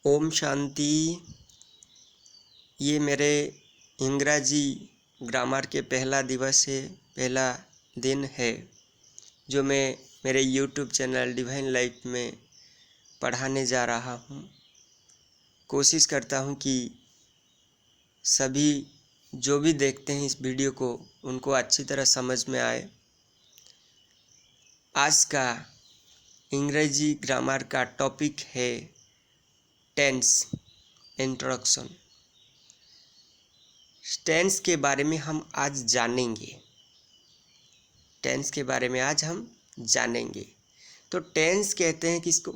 ओम शांति। ये मेरे अंग्रेजी ग्रामर के पहला दिवस है, पहला दिन है जो मैं मेरे यूट्यूब चैनल डिवाइन लाइफ में पढ़ाने जा रहा हूँ। कोशिश करता हूँ कि सभी जो भी देखते हैं इस वीडियो को उनको अच्छी तरह समझ में आए। आज का अंग्रेजी ग्रामर का टॉपिक है टेंस इंट्रोडक्शन। टेंस के बारे में हम आज जानेंगे। टेंस के बारे में आज हम जानेंगे। तो टेंस कहते हैं किसको?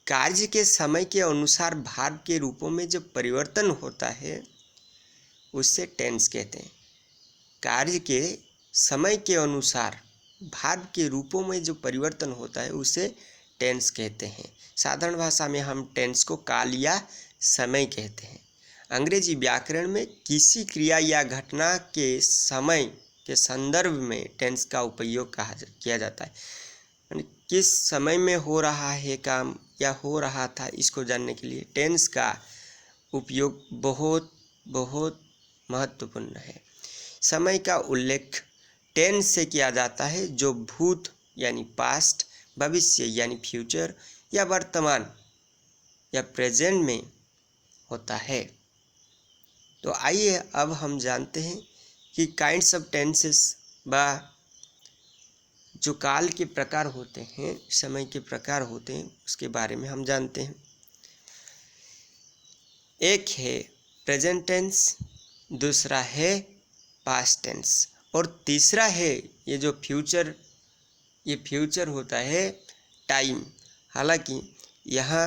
कार्य के समय के अनुसार भाव के रूपों में जो परिवर्तन होता है उससे टेंस कहते हैं। कार्य के समय के अनुसार भाव के रूपों में जो परिवर्तन होता है उसे टेंस कहते हैं। साधारण भाषा में हम टेंस को काल या समय कहते हैं। अंग्रेजी व्याकरण में किसी क्रिया या घटना के समय के संदर्भ में टेंस का उपयोग किया जाता है। यानी किस समय में हो रहा है काम या हो रहा था, इसको जानने के लिए टेंस का उपयोग बहुत बहुत महत्वपूर्ण है। समय का उल्लेख टेंस से किया जाता है जो भूत यानी पास्ट, भविष्य यानी फ्यूचर या वर्तमान या प्रेजेंट में होता है। तो आइए अब हम जानते हैं कि काइंड्स ऑफ टेंसेस बा जो काल के प्रकार होते हैं, समय के प्रकार होते हैं, उसके बारे में हम जानते हैं। एक है प्रेजेंट टेंस, दूसरा है पास्ट टेंस और तीसरा है ये जो फ्यूचर होता है टाइम। हालांकि यहाँ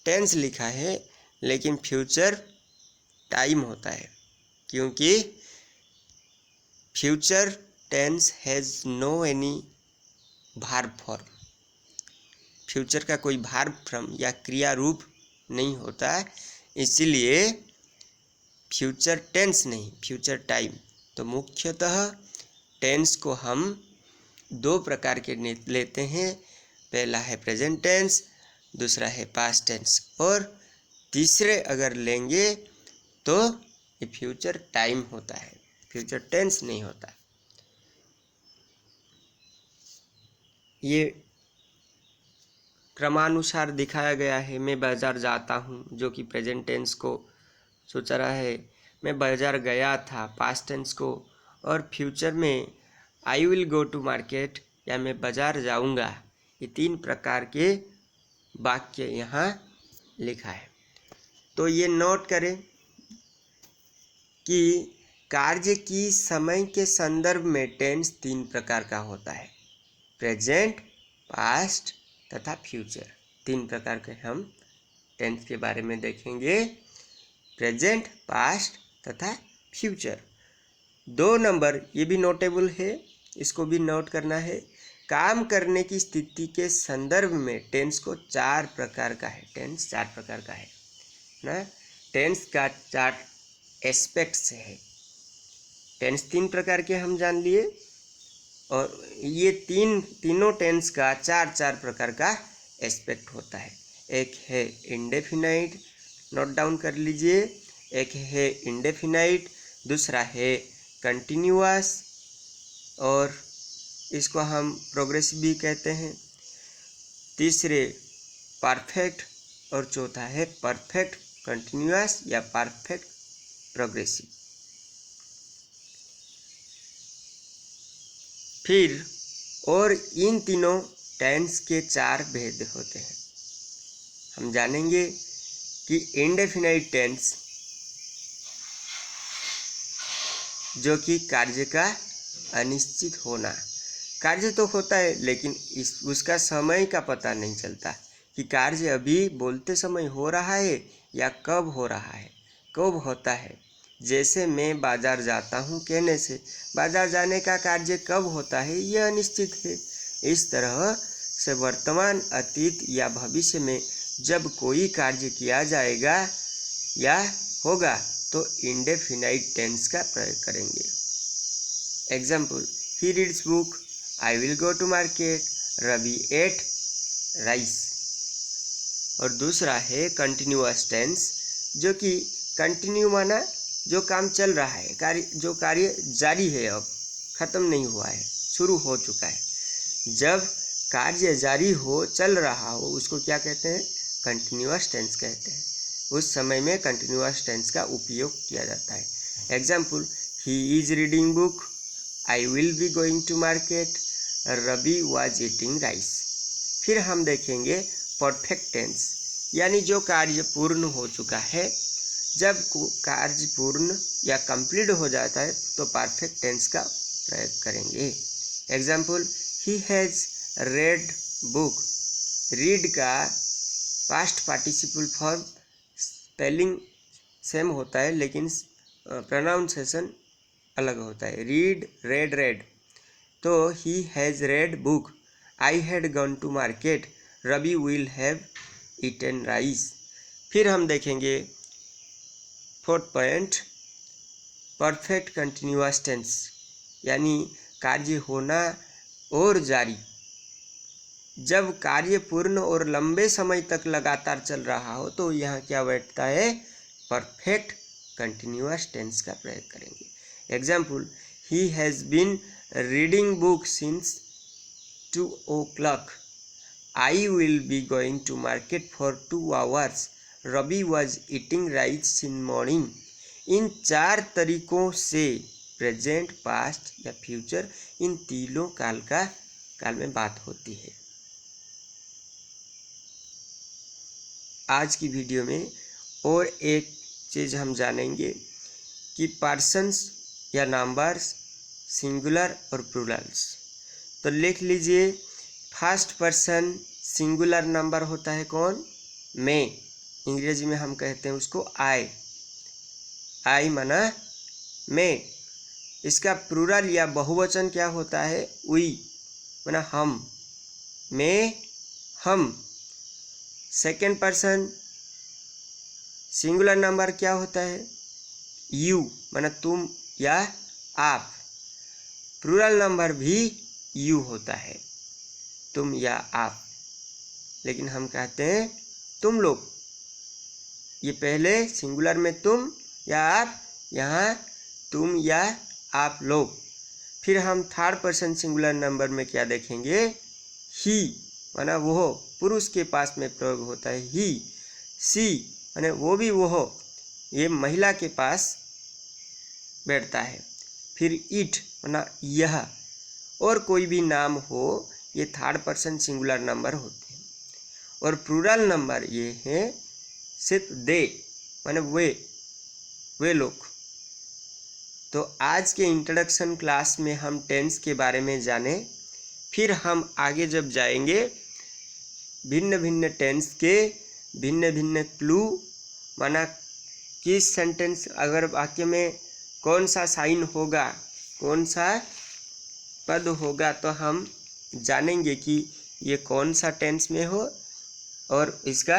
टेंस लिखा है लेकिन फ्यूचर टाइम होता है क्योंकि future tense has no any verb form. Future का कोई भार्ब फॉर्म या क्रिया रूप नहीं होता है, इसीलिए फ्यूचर टेंस नहीं, फ्यूचर टाइम। तो मुख्यतः टेंस को हम दो प्रकार के लेते हैं। पहला है प्रेजेंट टेंस, दूसरा है पास्ट टेंस और तीसरे अगर लेंगे तो ये फ्यूचर टाइम होता है, फ्यूचर टेंस नहीं होता। ये क्रमानुसार दिखाया गया है। मैं बाज़ार जाता हूँ जो कि प्रेजेंट टेंस को सोचा रहा है। मैं बाज़ार गया था पास्ट टेंस को, और फ्यूचर में I will go to market या मैं बाज़ार जाऊँगा। ये तीन प्रकार के वाक्य यहाँ लिखा है। तो ये नोट करें कि कार्य की समय के संदर्भ में टेंस तीन प्रकार का होता है। प्रेजेंट, पास्ट तथा फ्यूचर। तीन प्रकार के हम टेंस के बारे में देखेंगे। प्रेजेंट, पास्ट तथा फ्यूचर। 2 नंबर ये भी नोटेबल है, इसको भी नोट करना है। काम करने की स्थिति के संदर्भ में टेंस को 4 प्रकार का है। टेंस 4 प्रकार का है ना। टेंस का 4 एस्पेक्ट्स है। टेंस 3 प्रकार के हम जान लिए और ये तीनों टेंस का 4 प्रकार का एस्पेक्ट होता है। एक है इंडेफिनाइट, नोट डाउन कर लीजिए। एक है इंडेफिनाइट, दूसरा है कंटिन्यूअस और इसको हम प्रोग्रेसिव भी कहते हैं। तीसरे परफेक्ट और चौथा है परफेक्ट कंटिन्यूअस या परफेक्ट प्रोग्रेसिव। फिर और इन तीनों टेंस के 4 भेद होते हैं। हम जानेंगे कि इंडेफिनाइट टेंस जो कि कार्य का अनिश्चित होना। कार्य तो होता है लेकिन उसका समय का पता नहीं चलता कि कार्य अभी बोलते समय हो रहा है या कब हो रहा है, कब होता है। जैसे मैं बाज़ार जाता हूँ कहने से बाज़ार जाने का कार्य कब होता है यह अनिश्चित है। इस तरह से वर्तमान, अतीत या भविष्य में जब कोई कार्य किया जाएगा या होगा तो इंडेफिनाइट टेंस का प्रयोग करेंगे। Example, he reads book, I will go to market, Ravi ate rice. और दूसरा है कंटिन्यूअस टेंस, जो कि कंटिन्यू माना जो काम चल रहा है, जो कार्य जारी है, अब ख़त्म नहीं हुआ है, शुरू हो चुका है। जब कार्य जारी हो, चल रहा हो, उसको क्या कहते हैं? कंटिन्यूअस टेंस कहते हैं। उस समय में कंटिन्यूअस टेंस का उपयोग किया जाता है। Example, he is reading book, I will be going to market, Ravi was eating rice. फिर हम देखेंगे परफेक्ट टेंस, यानी जो कार्य पूर्ण हो चुका है। जब कार्य पूर्ण या कंप्लीट हो जाता है तो परफेक्ट टेंस का प्रयोग करेंगे। Example, he has read book. Read का past participle form spelling same होता है, लेकिन प्रोनाउंसिएशन अलग होता है। Read, read, read. तो he has read book, I had gone to market, Ravi will have eaten rice. फिर हम देखेंगे fourth point, perfect continuous tense, यानी कार्य होना और जारी। जब कार्य पूर्ण और लंबे समय तक लगातार चल रहा हो तो यहाँ क्या बैठता है? परफेक्ट कंटिन्यूअस टेंस का प्रयोग करेंगे। Example, he has been reading book since 2 o'clock, I will be going to market for 2 hours, Ravi was eating rice in morning. इन 4 तरीकों से प्रेजेंट, पास्ट या फ्यूचर, इन तीनों काल में बात होती है। आज की वीडियो में और एक चीज़ हम जानेंगे कि पर्सन्स या नंबर्स, सिंगुलर और प्लूरल्स। तो लिख लीजिए, फर्स्ट पर्सन सिंगुलर नंबर होता है कौन? मैं। अंग्रेजी में हम कहते हैं उसको आई। आई माना मैं। इसका प्लूरल या बहुवचन क्या होता है? वी माना हम, मैं, हम। सेकेंड पर्सन सिंगुलर नंबर क्या होता है? यू माना तुम या आप। प्लूरल नंबर भी यू होता है, तुम या आप। लेकिन हम कहते हैं तुम लोग। ये पहले सिंगुलर में तुम या आप, यहाँ तुम या आप लोग। फिर हम थर्ड पर्सन सिंगुलर नंबर में क्या देखेंगे? ही माना वो, पुरुष के पास में प्रयोग होता है ही। सी माने वो भी वो, ये महिला के पास बैठता है। फिर इट माना यह, और कोई भी नाम हो, ये थर्ड पर्सन सिंगुलर नंबर होते हैं। और प्लूरल नंबर ये हैं सिर्फ दे माने वे लोग। तो आज के इंट्रोडक्शन क्लास में हम टेंस के बारे में जाने। फिर हम आगे जब जाएंगे, भिन्न भिन्न टेंस के भिन्न भिन्न क्लू, माना किस सेंटेंस, अगर वाक्य में कौन सा साइन होगा, कौन सा पद होगा, तो हम जानेंगे कि ये कौन सा टेंस में हो और इसका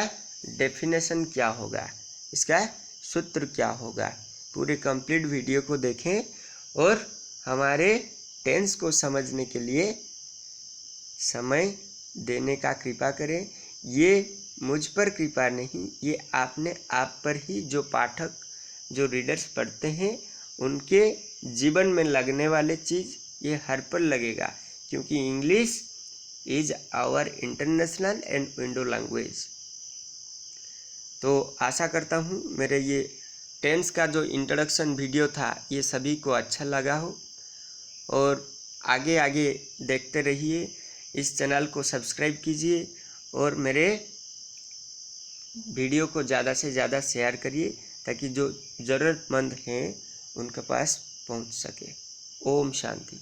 डेफिनेशन क्या होगा, इसका सूत्र क्या होगा। पूरे कंप्लीट वीडियो को देखें और हमारे टेंस को समझने के लिए समय देने का कृपा करें। ये मुझ पर कृपा नहीं, ये आपने आप पर ही, जो पाठक, जो रीडर्स पढ़ते हैं, उनके जीवन में लगने वाले चीज़ ये हर पर लगेगा, क्योंकि English is our international and window language. तो आशा करता हूँ मेरे ये टेंस का जो इंट्रोडक्शन वीडियो था ये सभी को अच्छा लगा हो, और आगे आगे देखते रहिए। इस चैनल को सब्सक्राइब कीजिए और मेरे वीडियो को ज़्यादा से ज़्यादा शेयर करिए, ताकि जो ज़रूरतमंद हैं उनके पास पहुंच सके। ओम शांति।